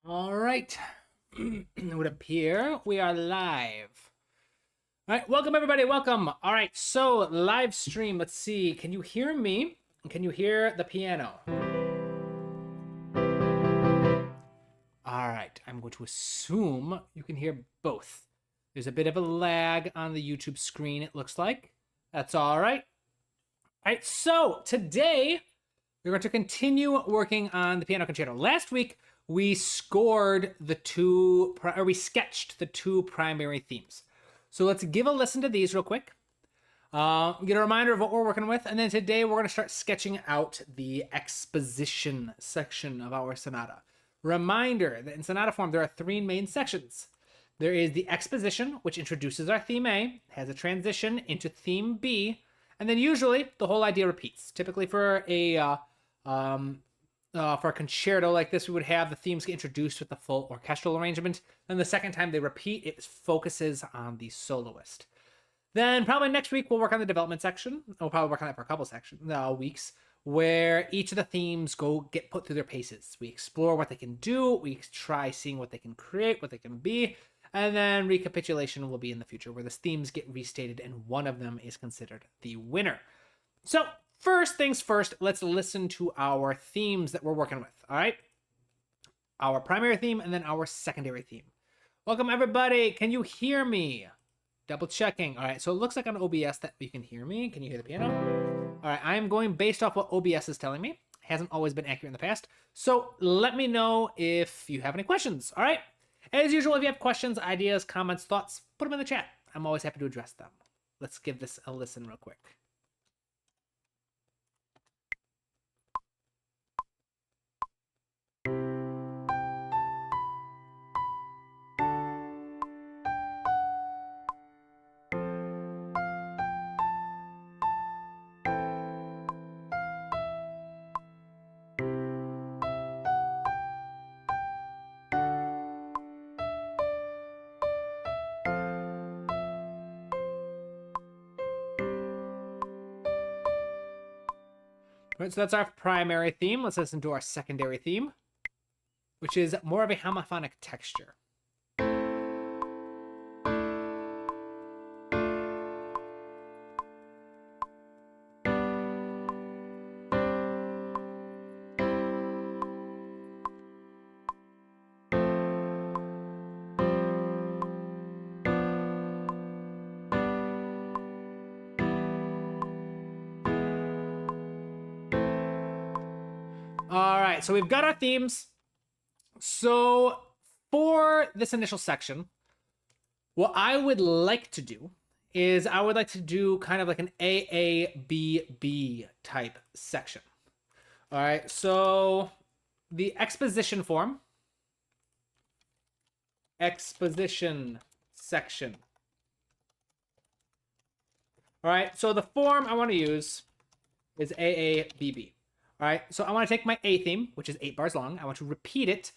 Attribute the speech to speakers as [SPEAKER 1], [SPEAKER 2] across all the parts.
[SPEAKER 1] All right. It would appear we are live. All right, welcome everybody. Welcome. All right, so live stream. Let's see. Can you hear me? Can you hear the piano? All right, I'm going to assume you can hear both. There's a bit of a lag on the YouTube screen, it looks like. That's all right. All right, so today we're going to continue working on the piano concerto. Last week, we sketched the two primary themes. So let's give a listen to these real quick. Get a reminder of what we're working with, and then today we're going to start sketching out the exposition section of our sonata. Reminder that in sonata form, there are three main sections. There is the exposition, which introduces our theme A, has a transition into theme B, and then usually the whole idea repeats. Typically for a concerto like this, we would have the themes get introduced with the full orchestral arrangement. Then the second time they repeat, it focuses on the soloist. Then probably next week, we'll work on the development section. We'll probably work on that for a couple weeks, where each of the themes get put through their paces. We explore what they can do. We try seeing what they can create, what they can be. And then recapitulation will be in the future, where the themes get restated and one of them is considered the winner. So first things first, let's listen to our themes that we're working with, all right? Our primary theme and then our secondary theme. Welcome, everybody. Can you hear me? Double checking. All right, so it looks like on OBS that you can hear me. Can you hear the piano? All right, I'm going based off what OBS is telling me. Hasn't always been accurate in the past. So let me know if you have any questions, all right? As usual, if you have questions, ideas, comments, thoughts, put them in the chat. I'm always happy to address them. Let's give this a listen real quick. All right, so that's our primary theme. Let's listen to our secondary theme, which is more of a homophonic texture. All right, so we've got our themes. So for this initial section, what I would like to do is I would like to do kind of like an AABB type section. All right, so the exposition form, exposition section. All right, so the form I want to use is AABB. All right, so I want to take my A theme, which is 8 bars long. I want to repeat it.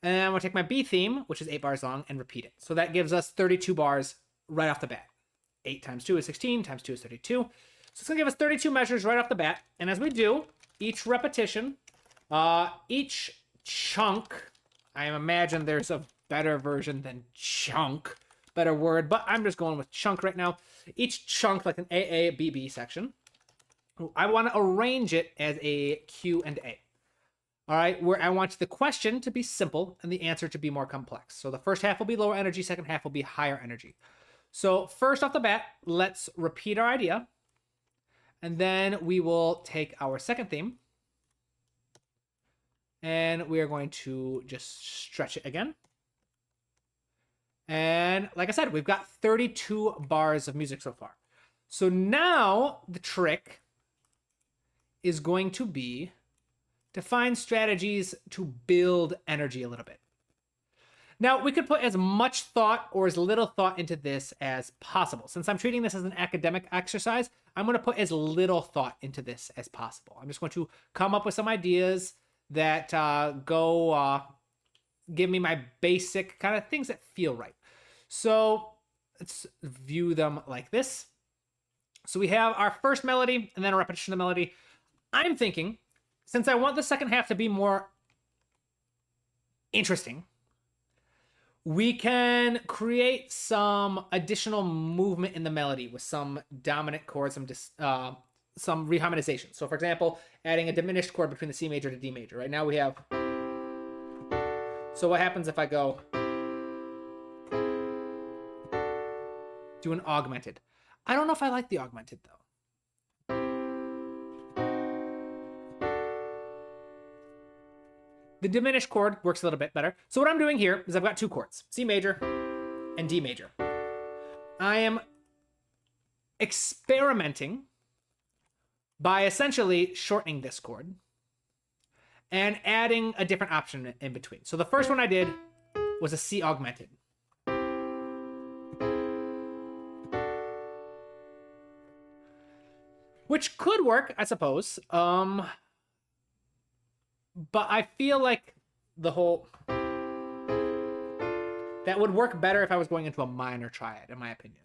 [SPEAKER 1] And I want to take my B theme, which is 8 bars long, and repeat it. So that gives us 32 bars right off the bat. 8 times 2 is 16, times 2 is 32. So it's going to give us 32 measures right off the bat. And as we do, each repetition, each chunk, I imagine there's a better version than chunk, better word, but I'm just going with chunk right now. Each chunk, like an AABB section, I want to arrange it as a Q and A. All right, where I want the question to be simple and the answer to be more complex. So the first half will be lower energy, second half will be higher energy. So first off the bat, let's repeat our idea. And then we will take our second theme. And we are going to just stretch it again. And like I said, we've got 32 bars of music so far. So now the trick is going to be to find strategies to build energy a little bit. Now, we could put as much thought or as little thought into this as possible. Since I'm treating this as an academic exercise, I'm going to put as little thought into this as possible. I'm just going to come up with some ideas that give me my basic kind of things that feel right. So let's view them like this. So we have our first melody and then a repetition of the melody. I'm thinking, since I want the second half to be more interesting, we can create some additional movement in the melody with some dominant chords, some reharmonization. So for example, adding a diminished chord between the C major to D major. Right now we have... So what happens if I go do an augmented? I don't know if I like the augmented though. The diminished chord works a little bit better. So what I'm doing here is I've got two chords, C major and D major. I am experimenting by essentially shortening this chord and adding a different option in between. So the first one I did was a C augmented. Which could work, I suppose. But I feel like the whole... That would work better if I was going into a minor triad, in my opinion.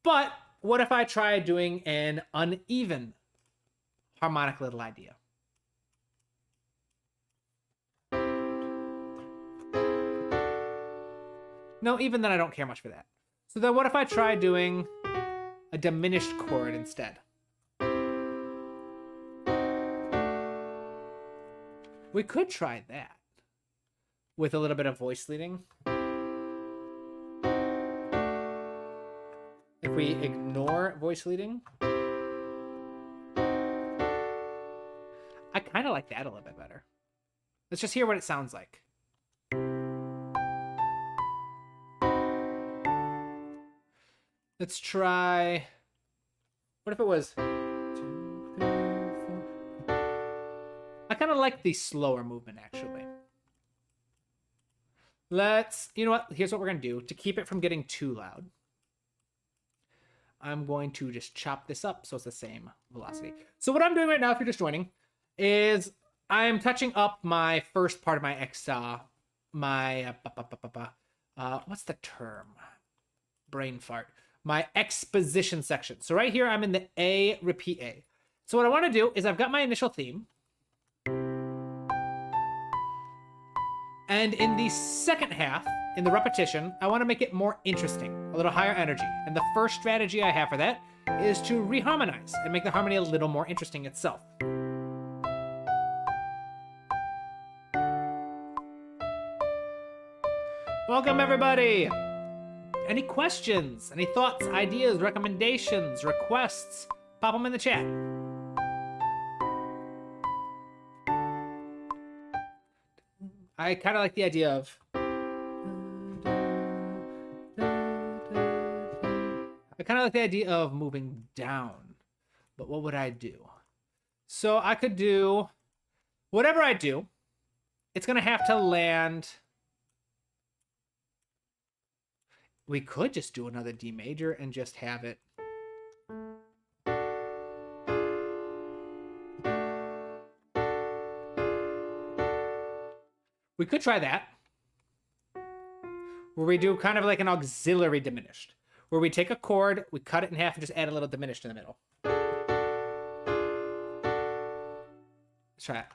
[SPEAKER 1] But what if I try doing an uneven harmonic little idea? No, even then I don't care much for that. So then what if I try doing a diminished chord instead? We could try that with a little bit of voice leading. If we ignore voice leading, I kind of like that a little bit better. Let's just hear what it sounds like. Let's try... What if it was... I kind of like the slower movement, actually. Let's... You know what? Here's what we're going to do. To keep it from getting too loud, I'm going to just chop this up so it's the same velocity. So what I'm doing right now, if you're just joining, is I'm touching up my first part of my what's the term? Brain fart. My exposition section. So right here, I'm in the A, repeat A. So what I want to do is I've got my initial theme. And in the second half, in the repetition, I want to make it more interesting, a little higher energy. And the first strategy I have for that is to reharmonize and make the harmony a little more interesting itself. Welcome, everybody. Any questions, any thoughts, ideas, recommendations, requests, pop them in the chat. I kind of like the idea of... I kind of like the idea of moving down. But what would I do? So I could do... Whatever I do, it's going to have to land... We could just do another D major and just have it... We could try that, where we do kind of like an auxiliary diminished, where we take a chord, we cut it in half, and just add a little diminished in the middle. Let's try it.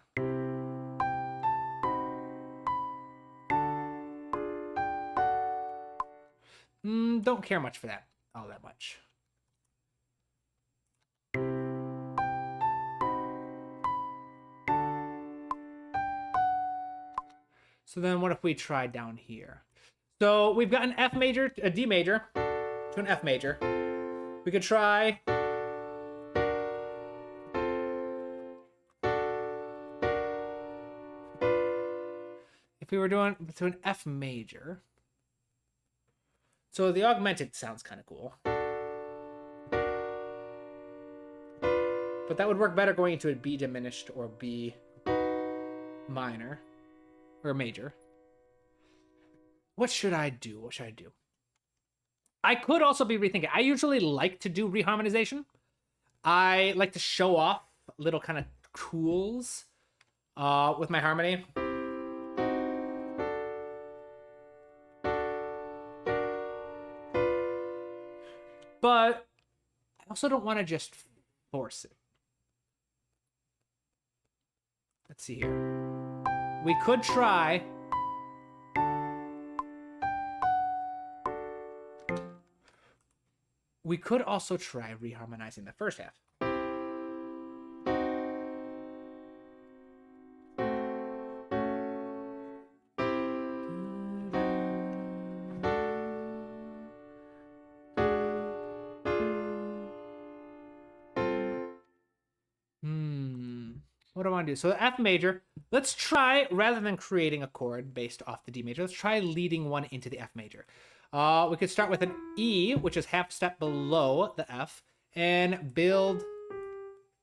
[SPEAKER 1] Don't care much for that, all that much. So then what if we try down here? So we've got an F major, a D major, to an F major. We could try... If we were doing to an F major... So the augmented sounds kind of cool. But that would work better going into a B diminished or B minor. Or major. What should I do? What should I do? I could also be rethinking. I usually like to do reharmonization. I like to show off little kind of tools with my harmony. But I also don't want to just force it. Let's see here. we could try... We could also try reharmonizing the first half. What do I want to do? So the F major, let's try, rather than creating a chord based off the D major, let's try leading one into the F major. We could start with an E, which is half step below the F, and build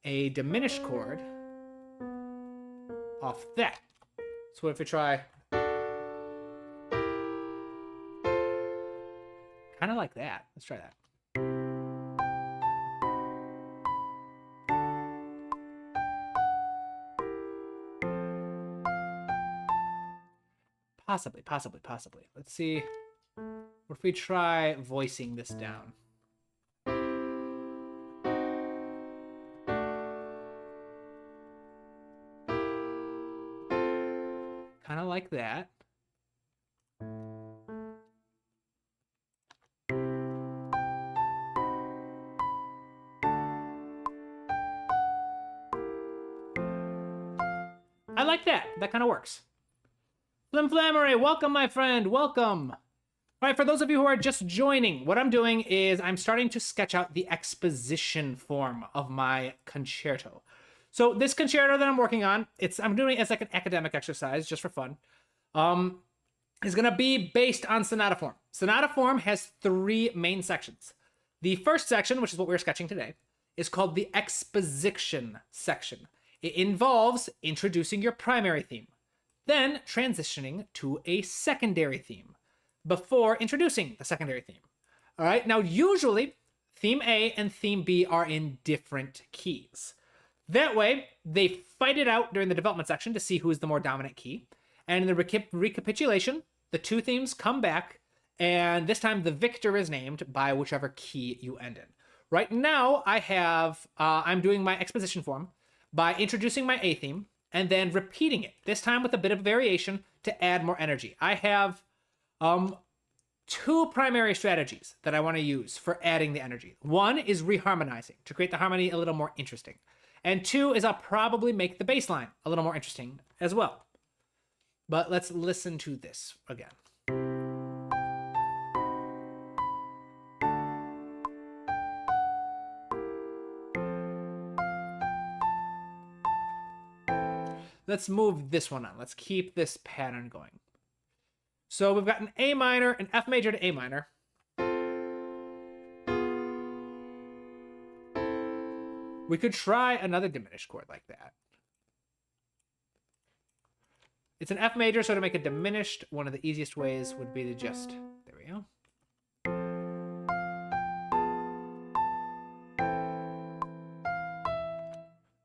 [SPEAKER 1] a diminished chord off that. So what if we try... kind of like that. Let's try that. Possibly. Let's see. What if we try voicing this down? Kind of like that. I like that. That kind of works. Flimflammery, welcome, my friend. Welcome. All right, for those of you who are just joining, what I'm doing is I'm starting to sketch out the exposition form of my concerto. So this concerto that I'm working on, I'm doing it as like an academic exercise just for fun, is going to be based on sonata form. Sonata form has 3 main sections. The first section, which is what we're sketching today, is called the exposition section. It involves introducing your primary theme, then transitioning to a secondary theme before introducing the secondary theme. All right, now usually theme A and theme B are in different keys. That way, they fight it out during the development section to see who is the more dominant key. And in the recapitulation, the 2 themes come back, and this time the victor is named by whichever key you end in. Right now, I'm doing my exposition form by introducing my A theme, and then repeating it, this time with a bit of variation to add more energy. I have 2 primary strategies that I want to use for adding the energy. One is reharmonizing, to create the harmony a little more interesting. And 2 is I'll probably make the bass line a little more interesting as well. But let's listen to this again. Let's move this one on. Let's keep this pattern going. So we've got an A minor, an F major to A minor. We could try another diminished chord like that. It's an F major, so to make it diminished, one of the easiest ways would be to just... there we go.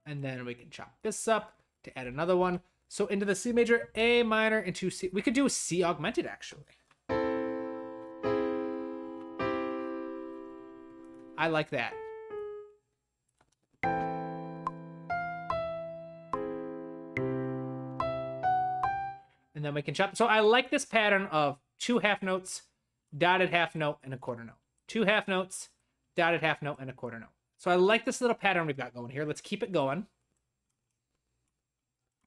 [SPEAKER 1] And then we can chop this up to add another one. So into the C major, A minor, into C. We could do a C augmented, actually. I like that. And then we can chop. So I like this pattern of 2 half notes, dotted half note, and a quarter note. 2 half notes, dotted half note, and a quarter note. So I like this little pattern we've got going here. Let's keep it going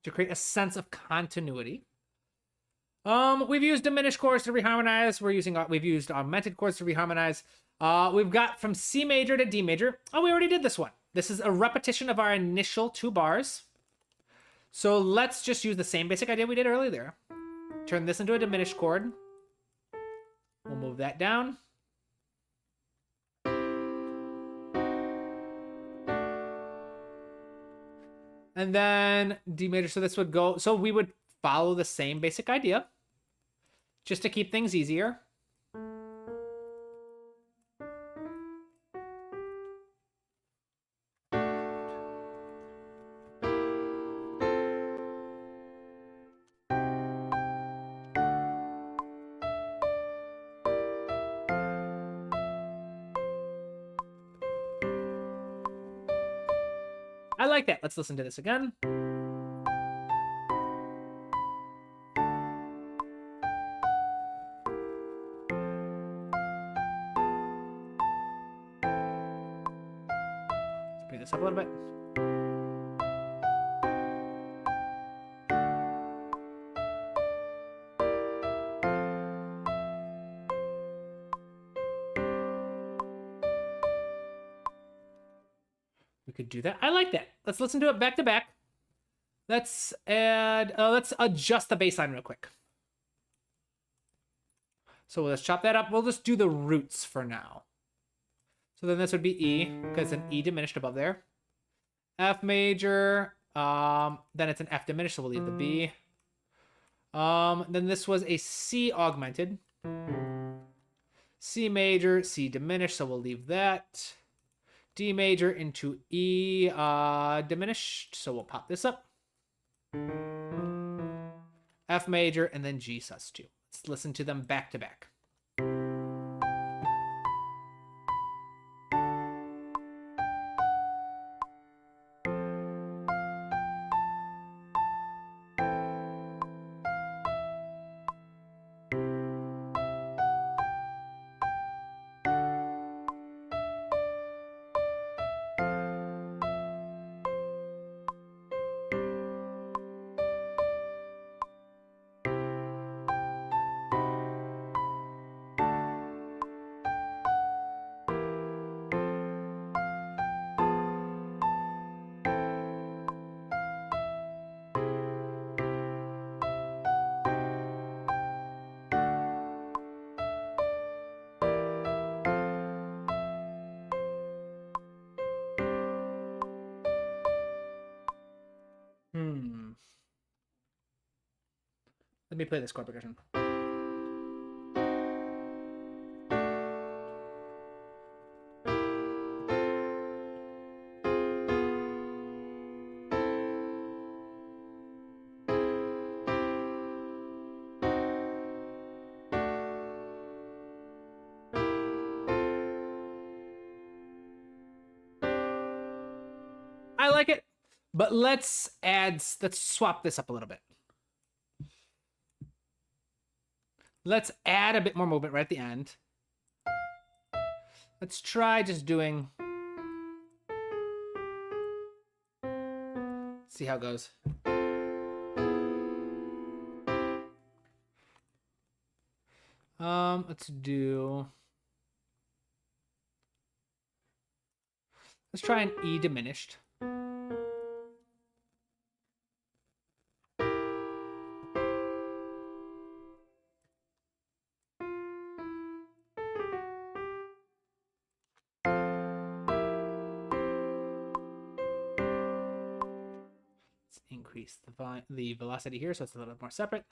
[SPEAKER 1] to create a sense of continuity. We've used diminished chords to reharmonize. We've used augmented chords to reharmonize. We've got from C major to D major. Oh, we already did this one. This is a repetition of our initial 2 bars. So let's just use the same basic idea we did earlier there. Turn this into a diminished chord. We'll move that down. And then D major, so this would go, so we would follow the same basic idea, just to keep things easier. I like that. Let's listen to this again. this up a little bit. We could do that. I like that. Let's listen to it back to back. Let's adjust the bass line real quick. So let's chop that up. We'll just do the roots for now. So then this would be E, because it's an E diminished above there. F major, then it's an F diminished, so we'll leave the B. Then this was a C augmented. C major, C diminished, so we'll leave that. D major into E diminished, so we'll pop this up. F major, and then G sus2. Let's listen to them back to back. Let me play this chord progression. I like it, but let's swap this up a little bit. Let's add a bit more movement right at the end. Let's try just doing... See how it goes. Let's try an E diminished. Increase the velocity here so it's a little bit more separate.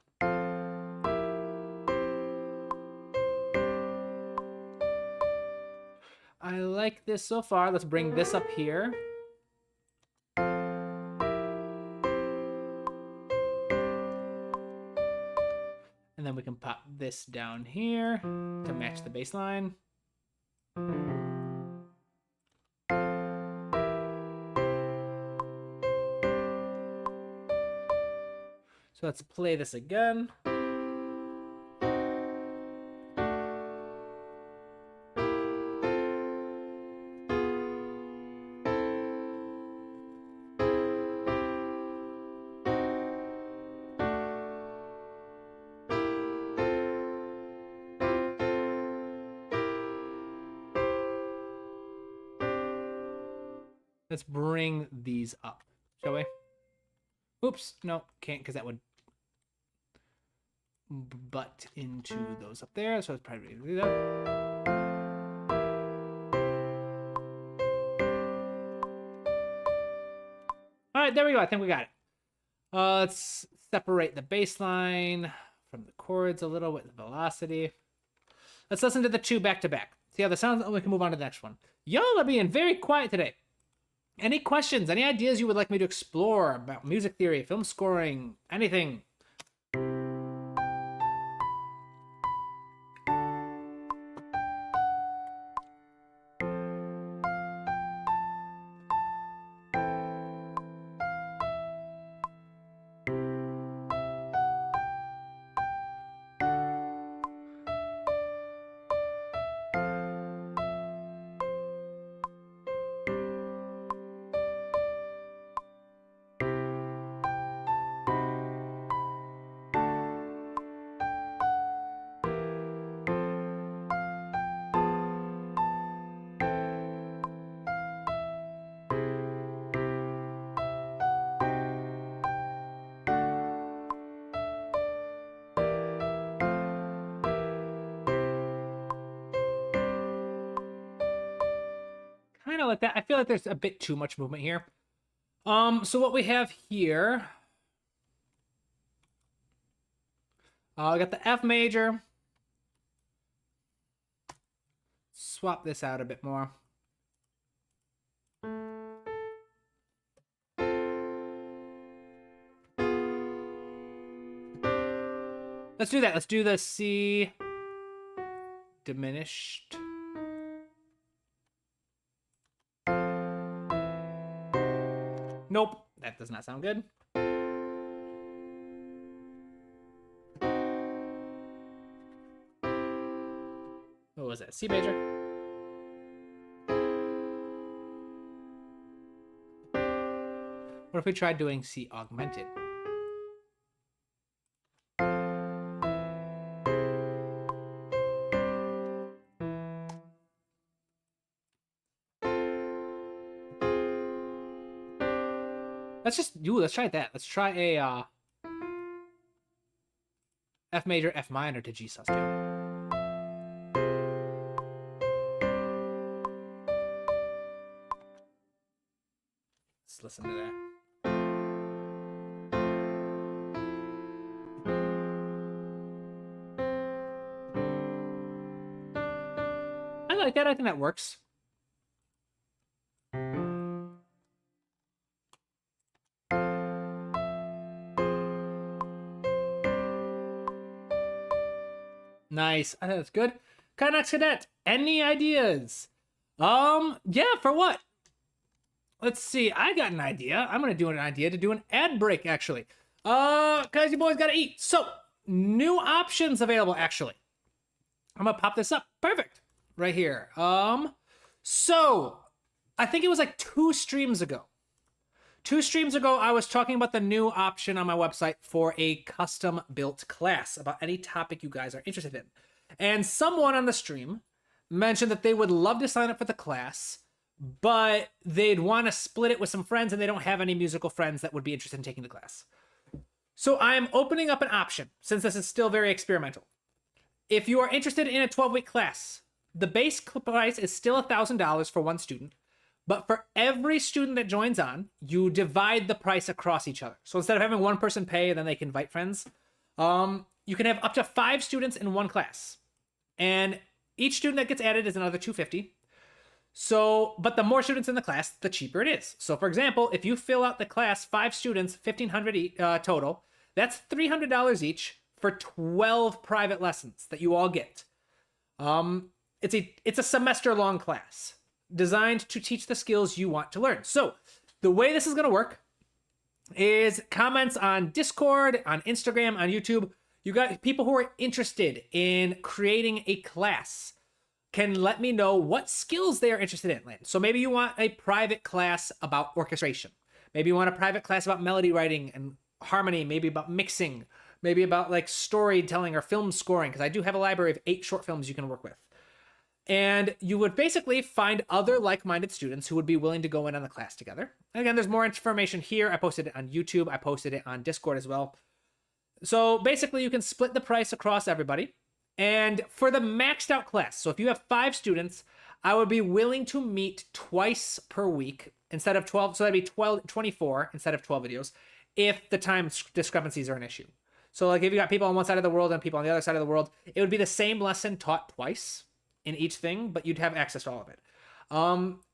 [SPEAKER 1] I like this so far. Let's bring this up here. And then we can pop this down here to match the bass line. So let's play this again. Let's bring these up, shall we? Oops, no, can't, because that would butt into those up there, so it's probably gonna do that. All right, there we go. I think we got it. Let's separate the bass line from the chords a little with the velocity. Let's listen to the two back to back. See how the sounds. Oh, we can move on to the next one. Y'all are being very quiet today. Any questions? Any ideas you would like me to explore about music theory, film scoring, anything? kind of like that. I feel like there's a bit too much movement here. So what we have here, I got the F major. Swap this out a bit more. Let's do that. Let's do the C diminished. Nope, that does not sound good. What was that? C major. What if we tried doing C augmented? Let's try that. Let's try a F major, F minor to G sus2. Let's listen to that. I like that. I think that works. Nice. I think that's good. Next cadet. Any ideas? Yeah, for what? Let's see. I got an idea. I'm gonna do an idea to do an ad break, actually. Cause you boys gotta eat. So, new options available, actually. I'm gonna pop this up. Perfect. Right here. So I think it was like 2 streams ago. 2 streams ago, I was talking about the new option on my website for a custom built class about any topic you guys are interested in. And someone on the stream mentioned that they would love to sign up for the class, but they'd want to split it with some friends and they don't have any musical friends that would be interested in taking the class. So I'm opening up an option since this is still very experimental. If you are interested in a 12-week class, the base price is still $1,000 for one student. But for every student that joins on, you divide the price across each other. So instead of having one person pay and then they can invite friends, you can have up to 5 students in one class. And each student that gets added is another $250. So, but the more students in the class, the cheaper it is. So for example, if you fill out the class, 5 students, $1,500 total, that's $300 each for 12 private lessons that you all get. It's a semester-long class designed to teach the skills you want to learn. So the way this is going to work is comments on Discord, on Instagram, on YouTube. You got people who are interested in creating a class can let me know what skills they are interested in. So maybe you want a private class about orchestration. Maybe you want a private class about melody writing and harmony, maybe about mixing, maybe about like storytelling or film scoring, because I do have a library of 8 short films you can work with. And you would basically find other like-minded students who would be willing to go in on the class together. And again, there's more information here. I posted it on YouTube. I posted it on Discord as well. So basically, you can split the price across everybody. And for the maxed out class, so if you have 5 students, I would be willing to meet twice per week instead of 12. So that'd be 24 instead of 12 videos if the time discrepancies are an issue. So like if you got people on one side of the world and people on the other side of the world, it would be the same lesson taught twice in each thing, but you'd have access to all of it.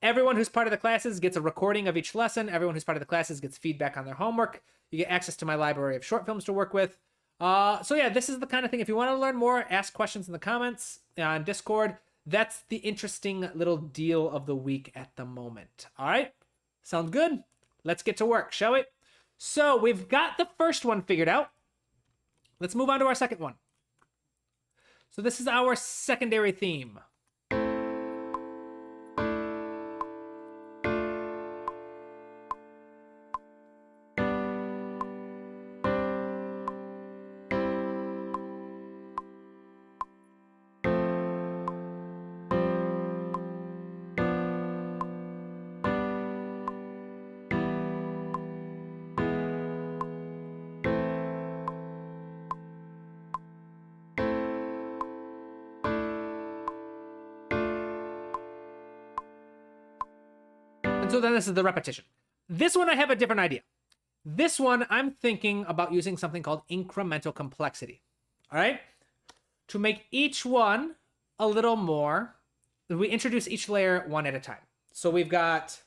[SPEAKER 1] Everyone who's part of the classes gets a recording of each lesson. Everyone who's part of the classes gets feedback on their homework. You get access to my library of short films to work with. So yeah, this is the kind of thing. If you want to learn more, ask questions in the comments on Discord. That's the interesting little deal of the week at the moment. All right, sounds good? Let's get to work, shall we? So we've got the first one figured out. Let's move on to our second one. So this is our secondary theme. And so then this is the repetition. This one I have a different idea. This one I'm thinking about using something called incremental complexity. All right? To make each one a little more, we introduce each layer one at a time. So we've got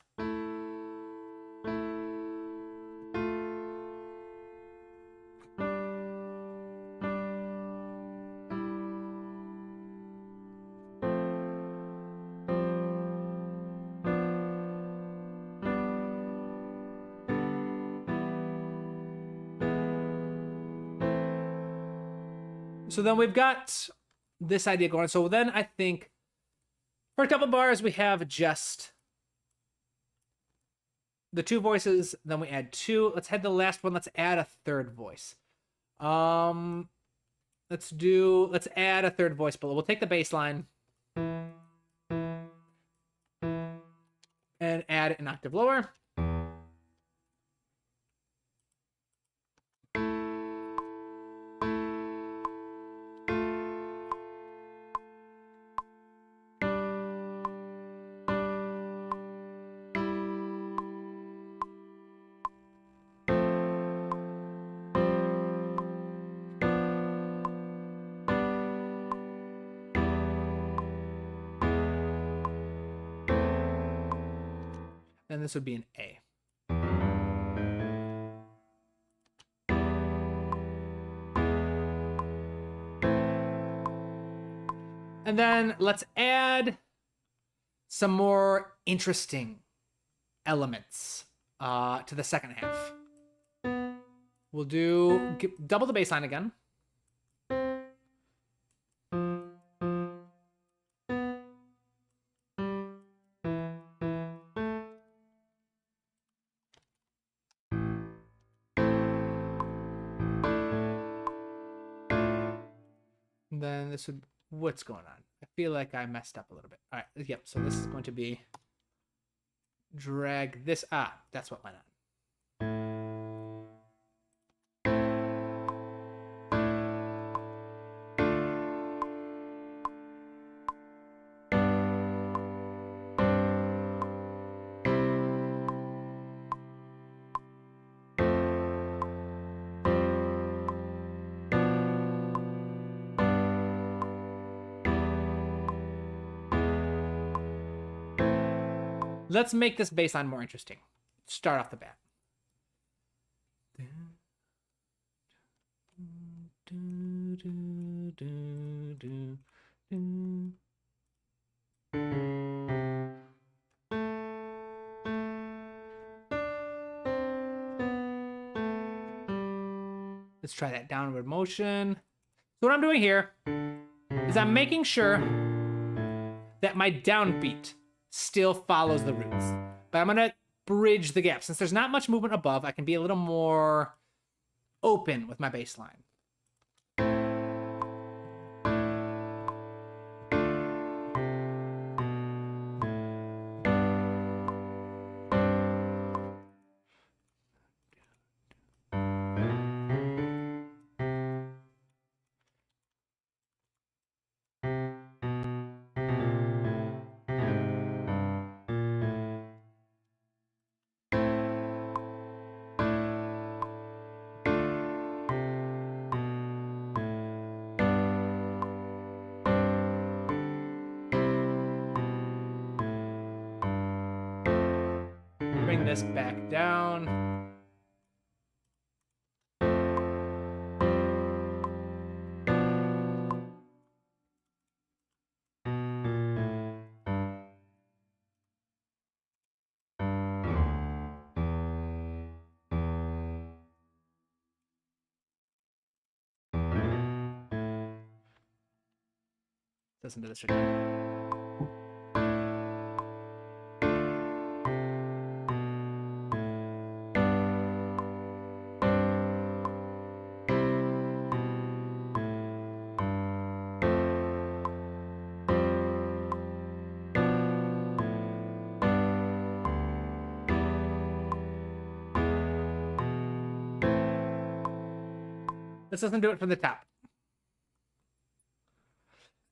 [SPEAKER 1] so then we've got this idea going. So then I think for a couple bars, we have just the two voices. Then we add two. Let's head the last one. Let's add a third voice. Let's add a third voice below. We'll take the bass line and add an octave lower. And this would be an A. And then let's add some more interesting elements to the second half. We'll double the bass line again. Then this would, what's going on? I feel like I messed up a little bit. All right, yep, so this is going to be drag this, that's what went on. Let's make this bass line more interesting. Start off the bat. Let's try that downward motion. So what I'm doing here is I'm making sure that my downbeat still follows the roots, but I'm gonna bridge the gap. Since there's not much movement above, I can be a little more open with my bass line. Bring this back down. Listen to this again. Let's listen to it from the top.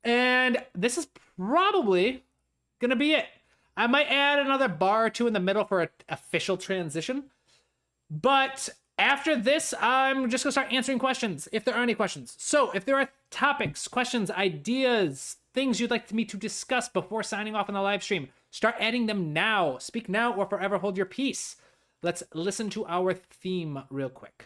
[SPEAKER 1] And this is probably gonna be it. I might add another bar or two in the middle for an official transition. But after this, I'm just gonna start answering questions, if there are any questions. So if there are topics, questions, ideas, things you'd like me to discuss before signing off on the live stream, start adding them now. Speak now or forever hold your peace. Let's listen to our theme real quick.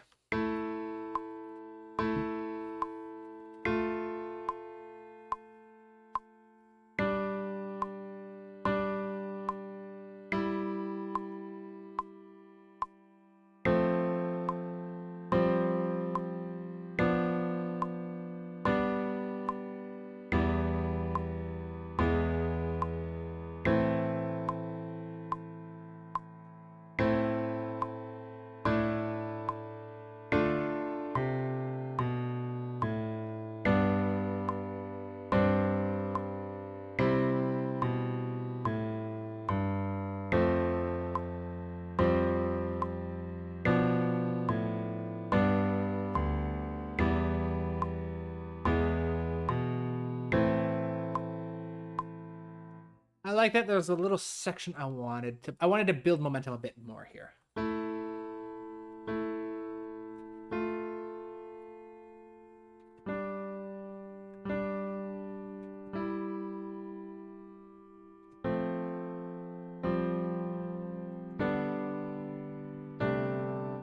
[SPEAKER 1] I like that there's a little section I wanted to build momentum a bit more here.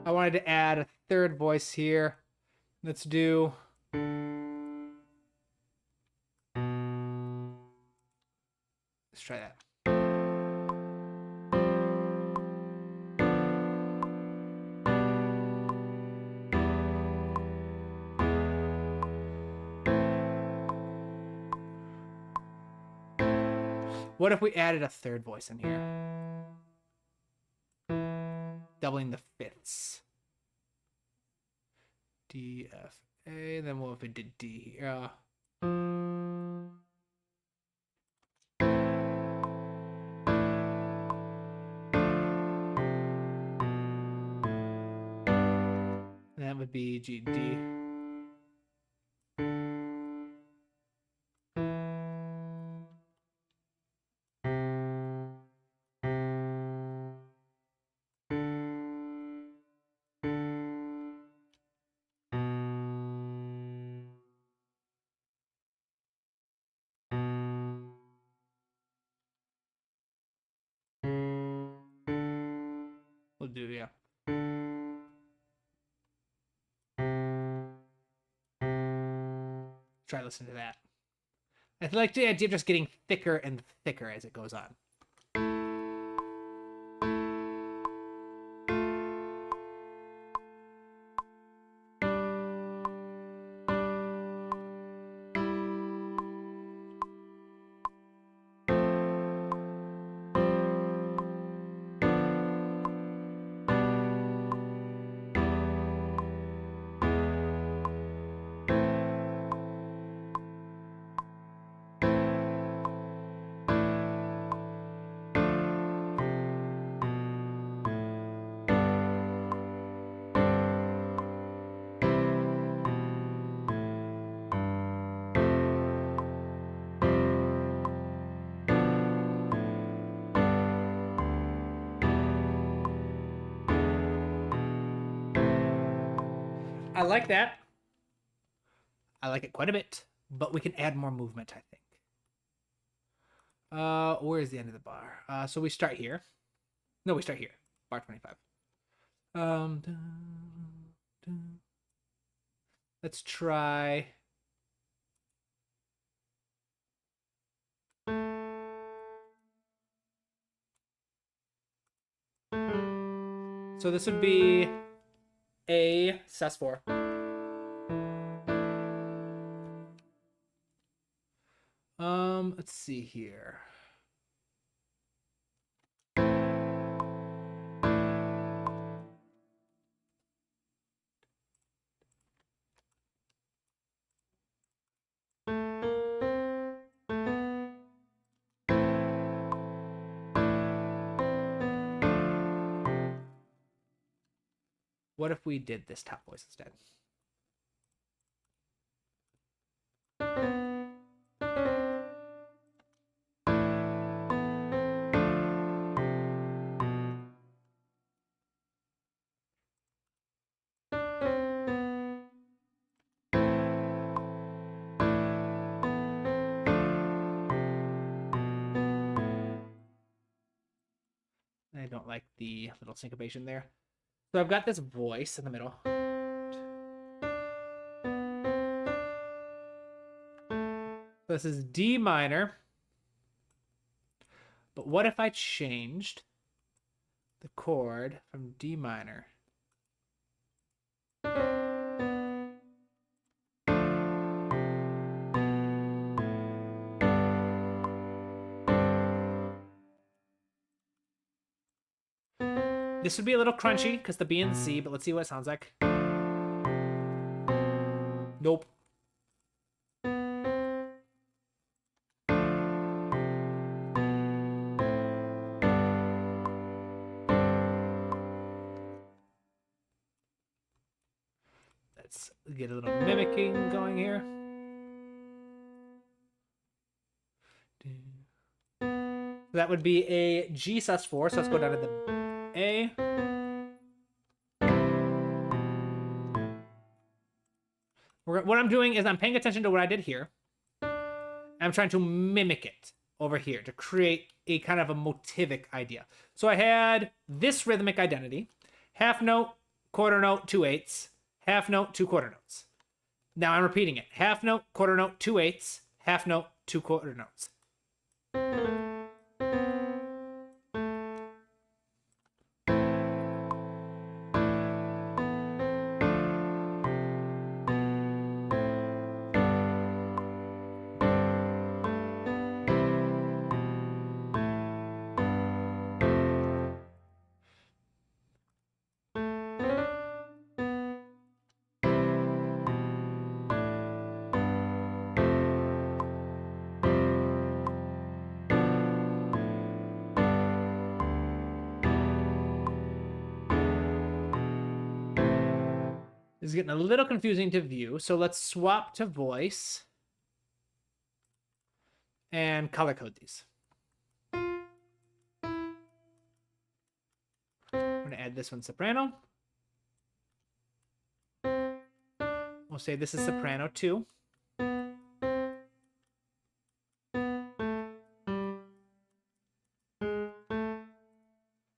[SPEAKER 1] I wanted to add a third voice here. Let's do... Let's try that. What if we added a third voice in here? Doubling the fifths. D, F, A. Then what if we did D here? That would be G, D. We'll do, yeah. Try listening to that. I like the idea of just getting thicker and thicker as it goes on. I like that. I like it quite a bit, but we can add more movement, I think. Where's the end of the bar? So we start here. No, we start here. Bar 25. Let's try. So this would be A sus4. Let's see here. What if we did this top voice instead? I don't like the little syncopation there. So I've got this voice in the middle. This is D minor. But what if I changed the chord from D minor? This would be a little crunchy because the B and the C, but let's see what it sounds like. Nope. Let's get a little mimicking going here. That would be a G sus4, so let's go down to the A. What I'm doing is I'm paying attention to what I did here. I'm trying to mimic it over here to create a kind of a motivic idea. So I had this rhythmic identity, half note, quarter note, 2/8, half note, 2 quarter notes. Now I'm repeating it. Half note, quarter note, 2/8, half note, 2 quarter notes. This is getting a little confusing to view, so let's swap to voice and color code these. I'm going to add this one soprano. We'll say this is soprano 2.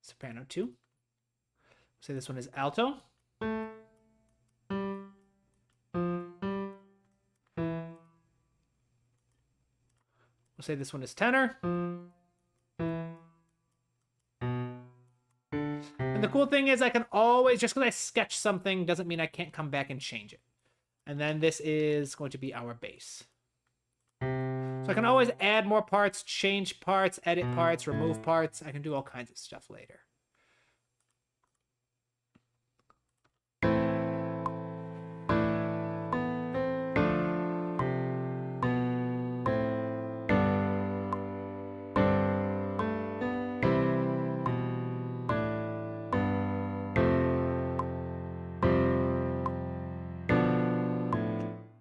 [SPEAKER 1] Soprano 2. We'll say this one is alto. We'll say this one is tenor. And the cool thing is I can always, just because I sketch something doesn't mean I can't come back and change it. And then this is going to be our bass. So I can always add more parts, change parts, edit parts, remove parts. I can do all kinds of stuff later.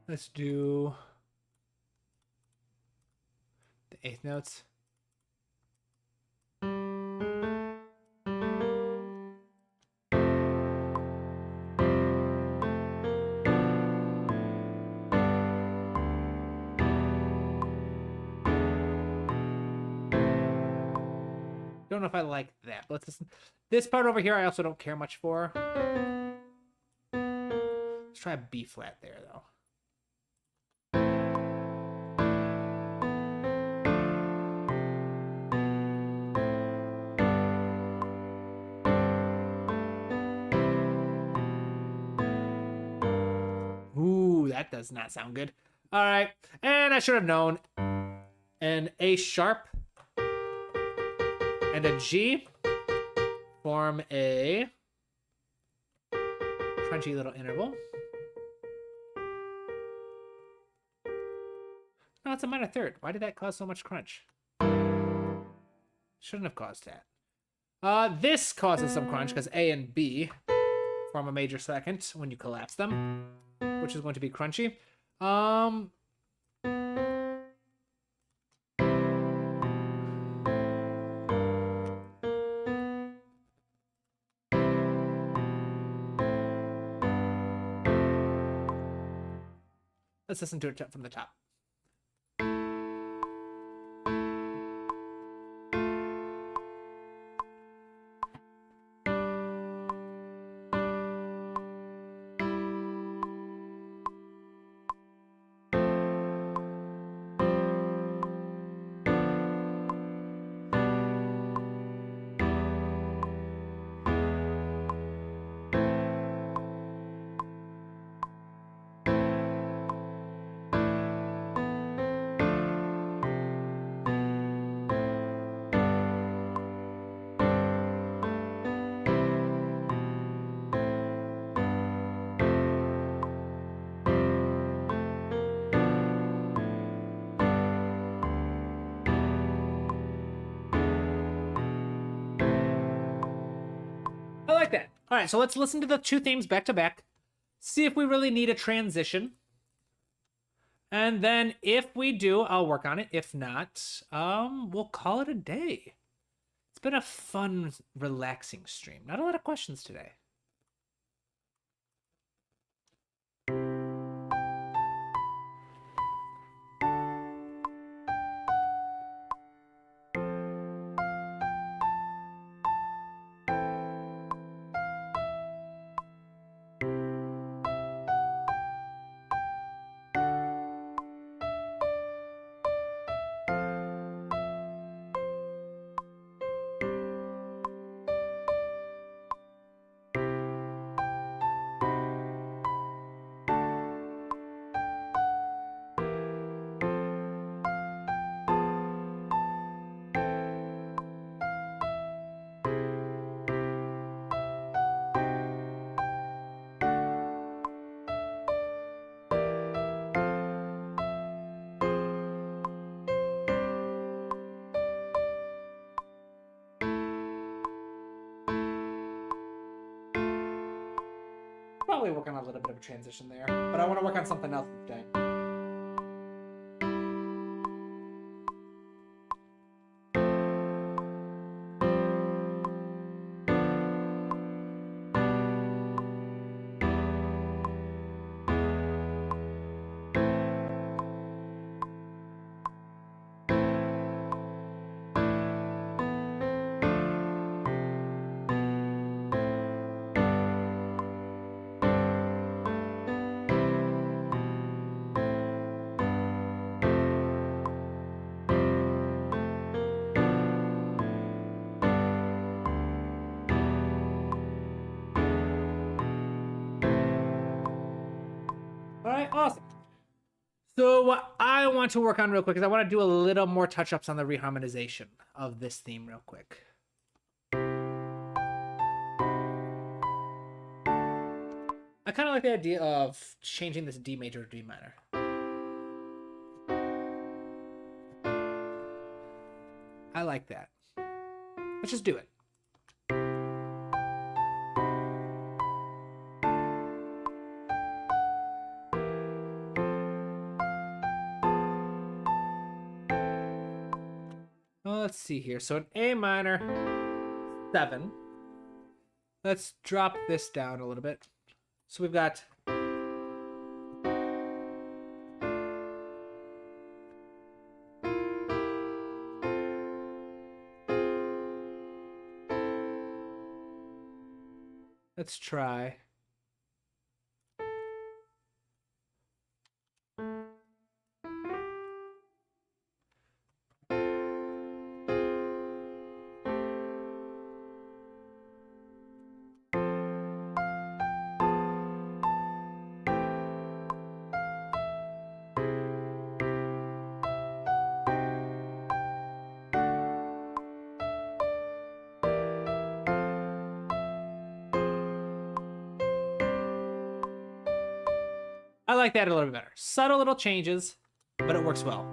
[SPEAKER 1] Let's do the 8th notes. Don't know if I like that, but let's listen. This part over here I also don't care much for. Let's try a B flat there though. That does not sound good. All right, and I should have known. An A sharp and a G form a crunchy little interval. No, it's a minor third. Why did that cause so much crunch? Shouldn't have caused that. This causes some crunch because A and B form a major second when you collapse them, which is going to be crunchy. Let's listen to it from the top. All right, so let's listen to the two themes back to back. See if we really need a transition. And then if we do, I'll work on it. If not, we'll call it a day. It's been a fun, relaxing stream. Not a lot of questions today. Probably work on a little bit of a transition there, but I want to work on something else today. All right, awesome. So what I want to work on real quick is I want to do a little more touch-ups on the reharmonization of this theme real quick. I kind of like the idea of changing this D major to D minor. I like that. Let's just do it. Well, let's see here. So an A minor, 7. Let's drop this down a little bit. So we've got let's try I like that a little bit better. Subtle little changes, but it works well.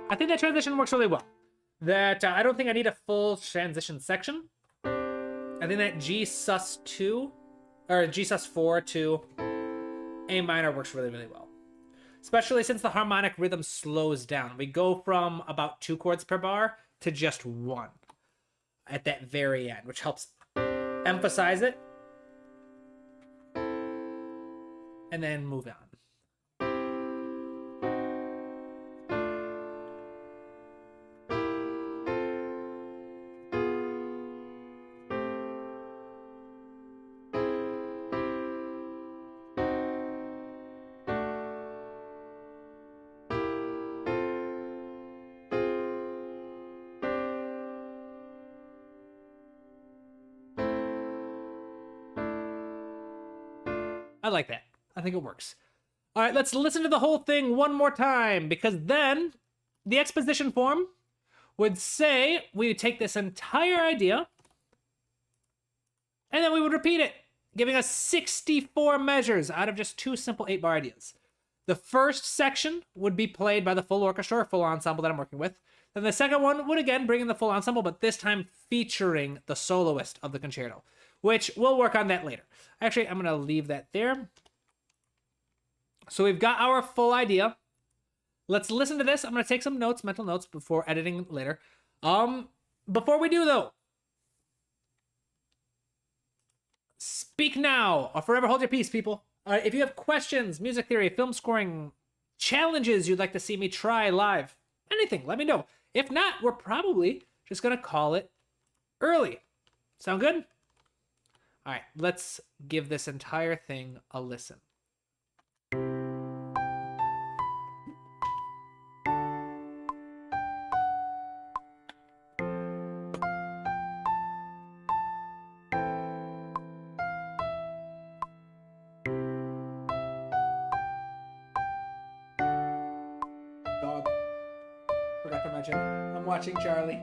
[SPEAKER 1] I think that transition works really well. That I don't think I need a full transition section. I think that G sus2 or G sus4 to A minor works really, really well. Especially since the harmonic rhythm slows down. We go from about 2 chords per bar to just 1 at that very end, which helps emphasize it and then move on. I like that. I think it works. All right, let's listen to the whole thing one more time, because then the exposition form would say we would take this entire idea and then we would repeat it, giving us 64 measures out of just 2 simple 8-bar ideas. The first section would be played by the full orchestra or full ensemble that I'm working with. Then the second one would again bring in the full ensemble, but this time featuring the soloist of the concerto, which we'll work on that later. Actually, I'm going to leave that there. So we've got our full idea. Let's listen to this. I'm going to take some notes, mental notes, before editing later. Before we do, though, speak now or forever hold your peace, people. If you have questions, music theory, film scoring, challenges you'd like to see me try live, anything, let me know. If not, we're probably just going to call it early. Sound good? All right, let's give this entire thing a listen. Dog. Forgot to mention, I'm watching Charlie.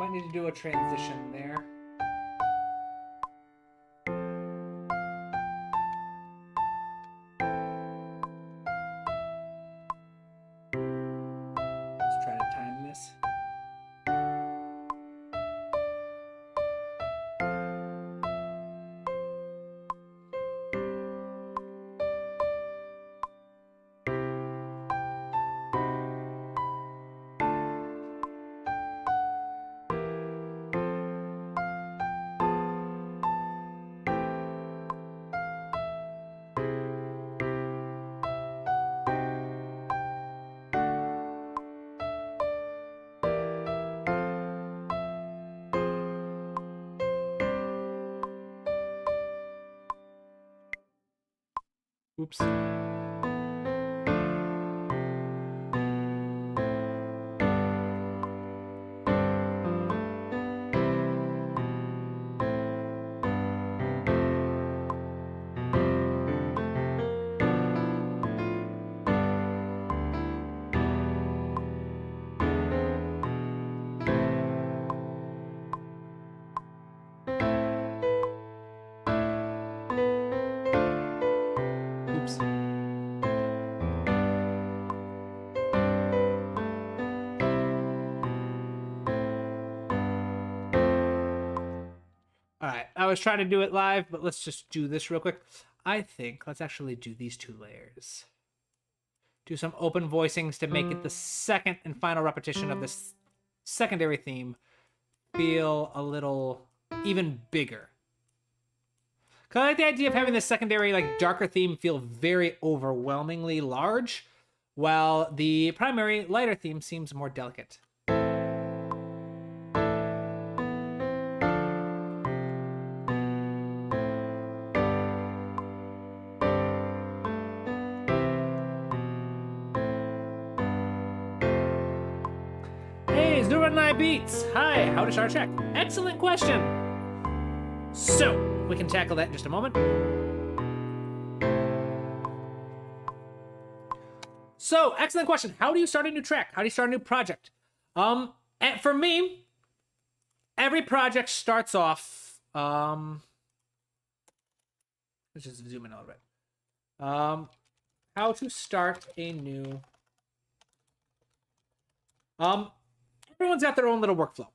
[SPEAKER 1] Might need to do a transition there. Let's try to time this. Oops. Oops. All right, I was trying to do it live, but let's just do this real quick. I think let's actually do these 2 layers. Do some open voicings to make it the second and final repetition of this secondary theme feel a little even bigger. Cause I like the idea of having this secondary, like, darker theme feel very overwhelmingly large, while the primary lighter theme seems more delicate. doing my beats? Hi, how to start a track? Excellent question. So, we can tackle that in just a moment. So, excellent question. How do you start a new track? How do you start a new project? And for me, every project starts off. Let's just zoom in a little bit. How to start a new. Everyone's got their own little workflow.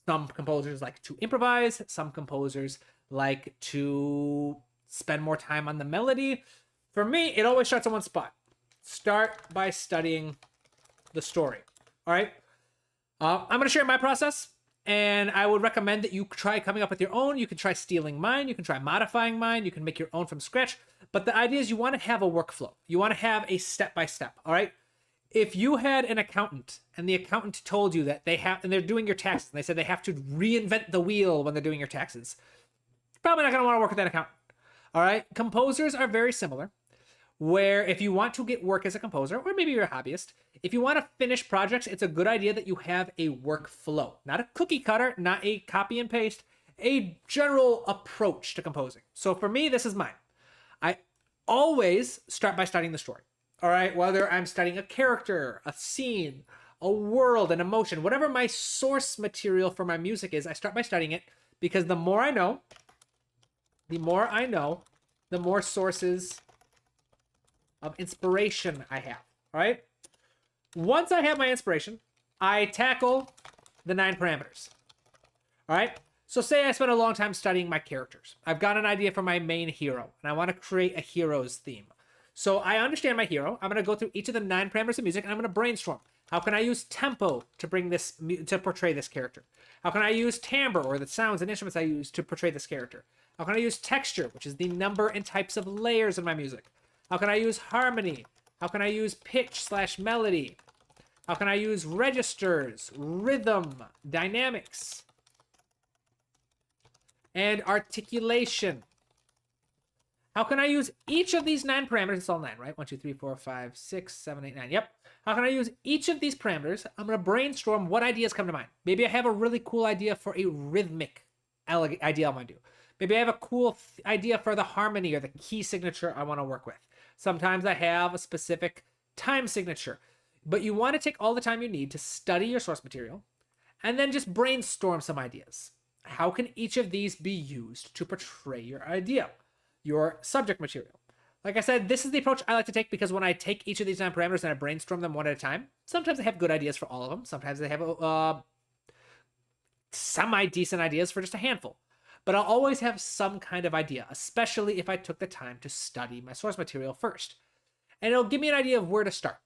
[SPEAKER 1] Some composers like to improvise. Some composers like to spend more time on the melody. For me, it always starts in one spot. Start by studying the story. All right. I'm going to share my process, and I would recommend that you try coming up with your own. You can try stealing mine. You can try modifying mine. You can make your own from scratch. But the idea is you want to have a workflow. You want to have a step-by-step. All right. If you had an accountant and the accountant told you that they have, and they're doing your taxes, and they said they have to reinvent the wheel when they're doing your taxes, you're probably not going to want to work with that accountant. All right. Composers are very similar. Where if you want to get work as a composer, or maybe you're a hobbyist, if you want to finish projects, it's a good idea that you have a workflow, not a cookie cutter, not a copy and paste, a general approach to composing. So for me, this is mine. I always start by studying the story. All right, whether I'm studying a character, a scene, a world, an emotion, whatever my source material for my music is, I start by studying it, because the more I know, the more sources of inspiration I have. All right. Once I have my inspiration, I tackle the 9 parameters. All right. So say I spent a long time studying my characters. I've got an idea for my main hero, and I want to create a hero's theme. So I understand my hero. I'm going to go through each of the 9 parameters of music, and I'm going to brainstorm. How can I use tempo to bring this, to portray this character? How can I use timbre, or the sounds and instruments I use to portray this character? How can I use texture, which is the number and types of layers in my music? How can I use harmony? How can I use pitch/melody? How can I use registers, rhythm, dynamics, and articulation? How can I use each of these 9 parameters? It's all 9, right? 1, 2, 3, 4, 5, 6, 7, 8, 9. Yep. How can I use each of these parameters? I'm going to brainstorm what ideas come to mind. Maybe I have a really cool idea for a rhythmic idea I want to do. Maybe I have a cool idea for the harmony or the key signature I want to work with. Sometimes I have a specific time signature. But you want to take all the time you need to study your source material and then just brainstorm some ideas. How can each of these be used to portray your idea, your subject material? Like I said, this is the approach I like to take, because when I take each of these 9 parameters and I brainstorm them one at a time, sometimes I have good ideas for all of them. Sometimes I have semi-decent ideas for just a handful. But I'll always have some kind of idea, especially if I took the time to study my source material first. And it'll give me an idea of where to start.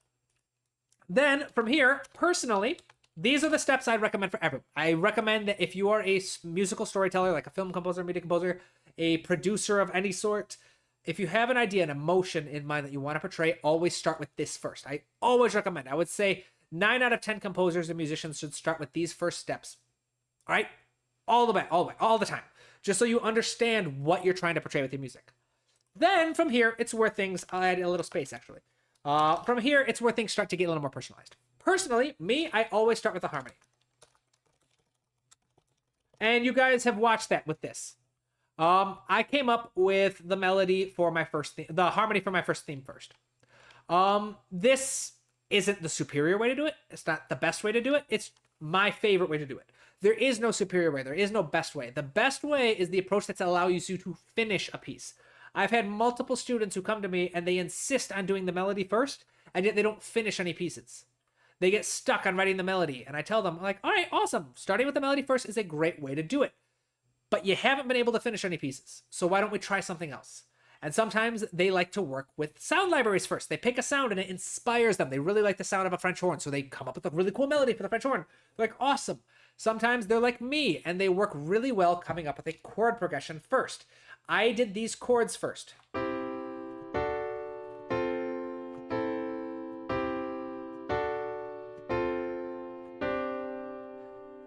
[SPEAKER 1] Then, from here, personally, these are the steps I'd recommend for everyone. I recommend that if you are a musical storyteller, like a film composer, media composer, a producer of any sort, if you have an idea, an emotion in mind that you want to portray, always start with this first. I always recommend. I would say 9 out of 10 composers and musicians should start with these first steps. All right? All the way, all the time. Just so you understand what you're trying to portray with your music. Then, from here, it's where things... I'll add a little space, actually. From here, it's where things start to get a little more personalized. Personally, me, I always start with the harmony. And you guys have watched that with this. I came up with the melody for my first theme, the harmony for my first theme first. This isn't the superior way to do it. It's not the best way to do it. It's my favorite way to do it. There is no superior way. There is no best way. The best way is the approach that allows you to finish a piece. I've had multiple students who come to me and they insist on doing the melody first, and yet they don't finish any pieces. They get stuck on writing the melody, and I tell them, like, all right, awesome. Starting with the melody first is a great way to do it. But you haven't been able to finish any pieces, so why don't we try something else? And sometimes they like to work with sound libraries first. They pick a sound and it inspires them. They really like the sound of a French horn, so they come up with a really cool melody for the French horn. They're like, awesome. Sometimes they're like me, and they work really well coming up with a chord progression first. I did these chords first.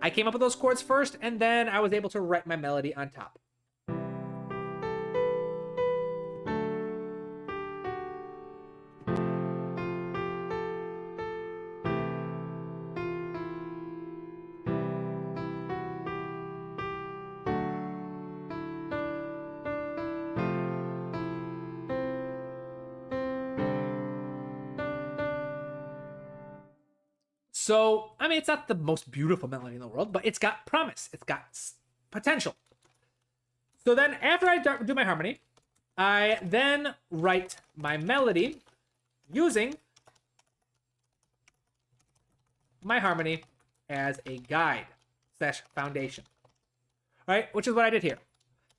[SPEAKER 1] I came up with those chords first, and then I was able to write my melody on top. So, I mean, it's not the most beautiful melody in the world, but it's got promise. It's got potential. So then after I do my harmony, I then write my melody using my harmony as a guide / foundation. All right, which is what I did here.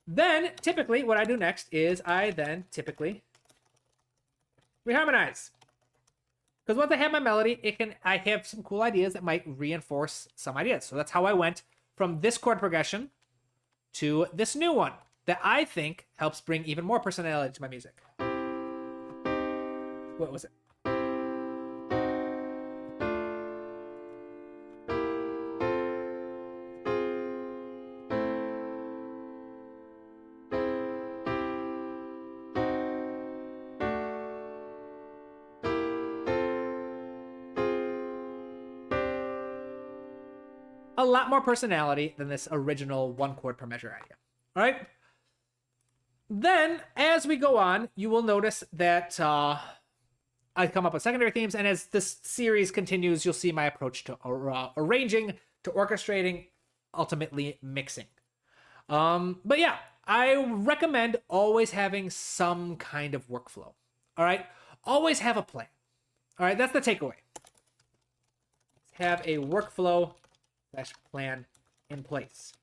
[SPEAKER 1] Then typically what I do next is I then typically reharmonize. Because once I have my melody, I have some cool ideas that might reinforce some ideas. So that's how I went from this chord progression to this new one that I think helps bring even more personality to my music. What was it? A lot more personality than this original 1 chord per measure idea. All right. Then, as we go on, you will notice that I come up with secondary themes, and as this series continues, you'll see my approach to arranging, to orchestrating, ultimately mixing. But yeah, I recommend always having some kind of workflow. All right. Always have a plan. All right. That's the takeaway. Have a workflow / plan in place.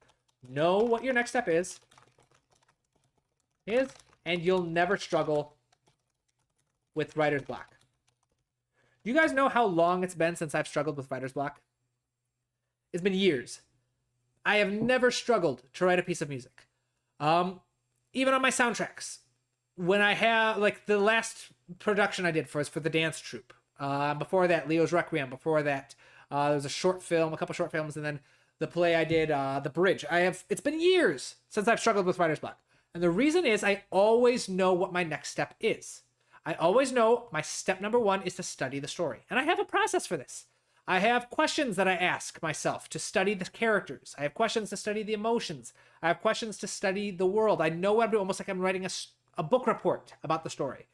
[SPEAKER 1] Know what your next step is, and you'll never struggle with writer's block. You guys know how long it's been since I've struggled with writer's block? It's been years. I have never struggled to write a piece of music. Even on my soundtracks, when I have, like, the last production I did for the dance troupe. Before that, Leo's Requiem. Before that, there was a couple short films, and then the play I did, The Bridge. It's been years since I've struggled with writer's block. And the reason is I always know what my next step is. I always know my step number 1 is to study the story. And I have a process for this. I have questions that I ask myself to study the characters. I have questions to study the emotions. I have questions to study the world. I know what I'm doing, almost like I'm writing a book report about the story.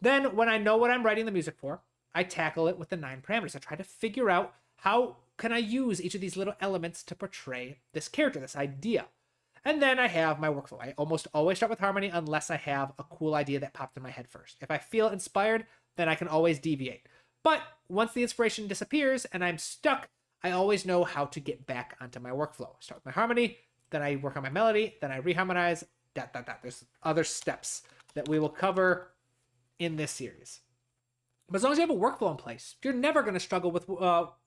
[SPEAKER 1] Then when I know what I'm writing the music for, I tackle it with the 9 parameters. I try to figure out how can I use each of these little elements to portray this character, this idea. And then I have my workflow. I almost always start with harmony unless I have a cool idea that popped in my head first. If I feel inspired, then I can always deviate. But once the inspiration disappears and I'm stuck, I always know how to get back onto my workflow. Start with my harmony, then I work on my melody, then I reharmonize, ... There's other steps that we will cover in this series. But as long as you have a workflow in place, you're never going to struggle with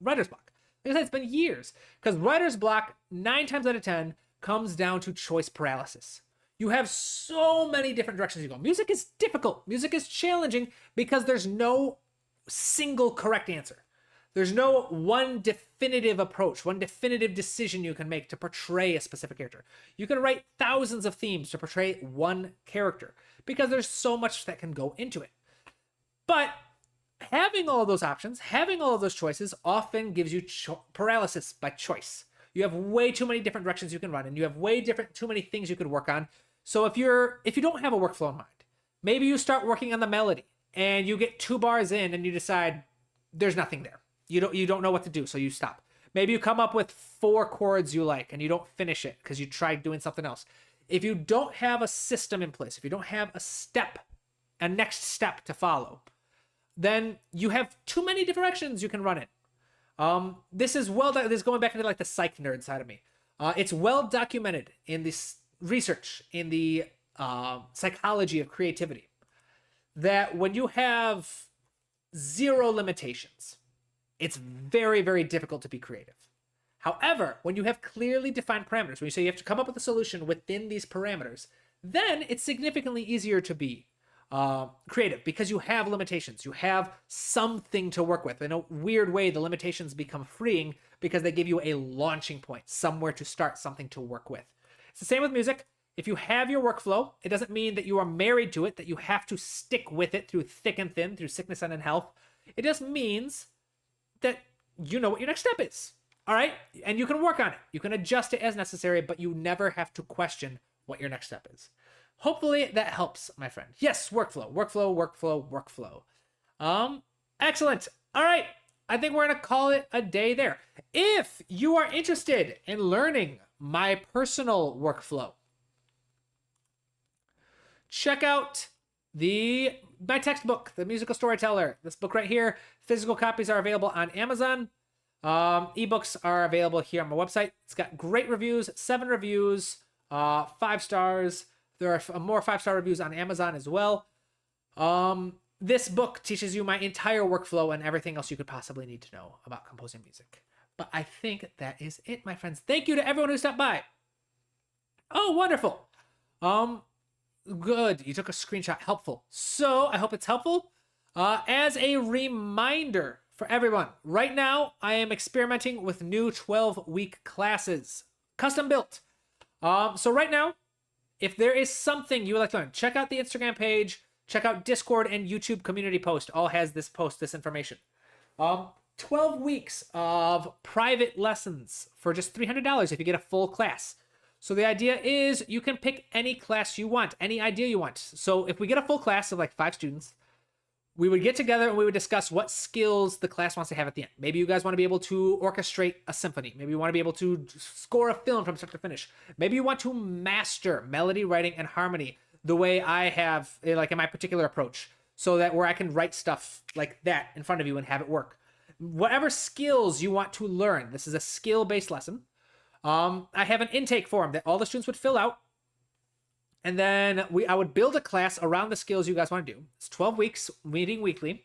[SPEAKER 1] writer's block. Like I said, it's been years. Because writer's block, 9 times out of 10, comes down to choice paralysis. You have so many different directions you go. Music is difficult. Music is challenging because there's no single correct answer. There's no one definitive approach, one definitive decision you can make to portray a specific character. You can write thousands of themes to portray one character because there's so much that can go into it. But having all of those options, having all of those choices often gives you paralysis by choice. You have way too many different directions you can run, and you have too many things you could work on. So if you don't have a workflow in mind, maybe you start working on the melody and you get 2 bars in and you decide there's nothing there. You don't know what to do, so you stop. Maybe you come up with 4 chords you like and you don't finish it because you tried doing something else. If you don't have a system in place, if you don't have a next step to follow, then you have too many directions you can run in. This is going back into like the psych nerd side of me. It's well documented in this research, in the psychology of creativity, that when you have 0 limitations, it's very, very difficult to be creative. However, when you have clearly defined parameters, when you say you have to come up with a solution within these parameters, then it's significantly easier to be creative because you have limitations. You have something to work with. In a weird way, the limitations become freeing because they give you a launching point, somewhere to start, something to work with. It's the same with music. If you have your workflow, it doesn't mean that you are married to it, that you have to stick with it through thick and thin, through sickness and in health. It just means that you know what your next step is. All right? And you can work on it. You can adjust it as necessary, but you never have to question what your next step is. Hopefully that helps, my friend. Yes, workflow. Excellent. All right. I think we're going to call it a day there. If you are interested in learning my personal workflow, check out my textbook, The Musical Storyteller. This book right here. Physical copies are available on Amazon. Ebooks are available here on my website. It's got great reviews, 7 reviews, 5 stars. There are more 5-star reviews on Amazon as well. This book teaches you my entire workflow and everything else you could possibly need to know about composing music. But I think that is it, my friends. Thank you to everyone who stopped by. Oh, wonderful. Good. You took a screenshot. Helpful. So I hope it's helpful. As a reminder for everyone, right now I am experimenting with new 12-week classes, custom built. So right now, if there is something you would like to learn, check out the Instagram page, check out Discord and YouTube community post. All has this information. 12 weeks of private lessons for just $300 if you get a full class. So the idea is you can pick any class you want, any idea you want. So if we get a full class of like 5 students, we would get together and we would discuss what skills the class wants to have at the end. Maybe you guys want to be able to orchestrate a symphony. Maybe you want to be able to score a film from start to finish. Maybe you want to master melody writing and harmony the way I have, like in my particular approach, so that where I can write stuff like that in front of you and have it work. Whatever skills you want to learn, this is a skill-based lesson. I have an intake form that all the students would fill out. And then I would build a class around the skills you guys want to do. It's 12 weeks, meeting weekly.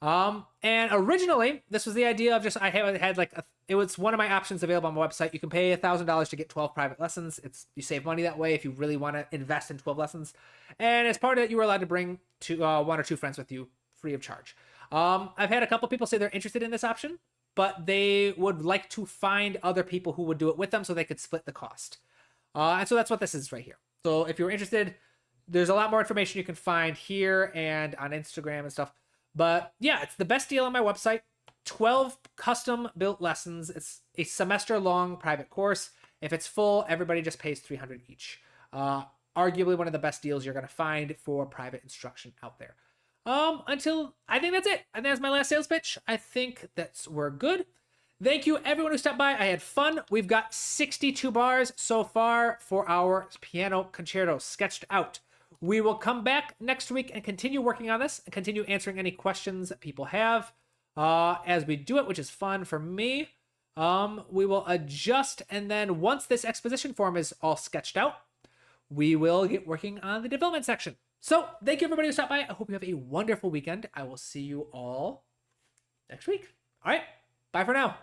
[SPEAKER 1] And originally, this was the idea of just, it was one of my options available on my website. You can pay $1,000 to get 12 private lessons. You save money that way if you really want to invest in 12 lessons. And as part of it, you were allowed to bring 1 or 2 friends with you free of charge. I've had a couple people say they're interested in this option, but they would like to find other people who would do it with them so they could split the cost. And so that's what this is right here. So if you're interested, there's a lot more information you can find here and on Instagram and stuff. But yeah, it's the best deal on my website. 12 custom built lessons. It's a semester long private course. If it's full, everybody just pays $300 each. Arguably one of the best deals you're going to find for private instruction out there. I think that's it. I think that's my last sales pitch. I think we're good. Thank you everyone who stopped by. I had fun. We've got 62 bars so far for our piano concerto sketched out. We will come back next week and continue working on this and continue answering any questions that people have as we do it, which is fun for me. We will adjust, and then once this exposition form is all sketched out, we will get working on the development section. So thank you everybody who stopped by. I hope you have a wonderful weekend. I will see you all next week. All right. Bye for now.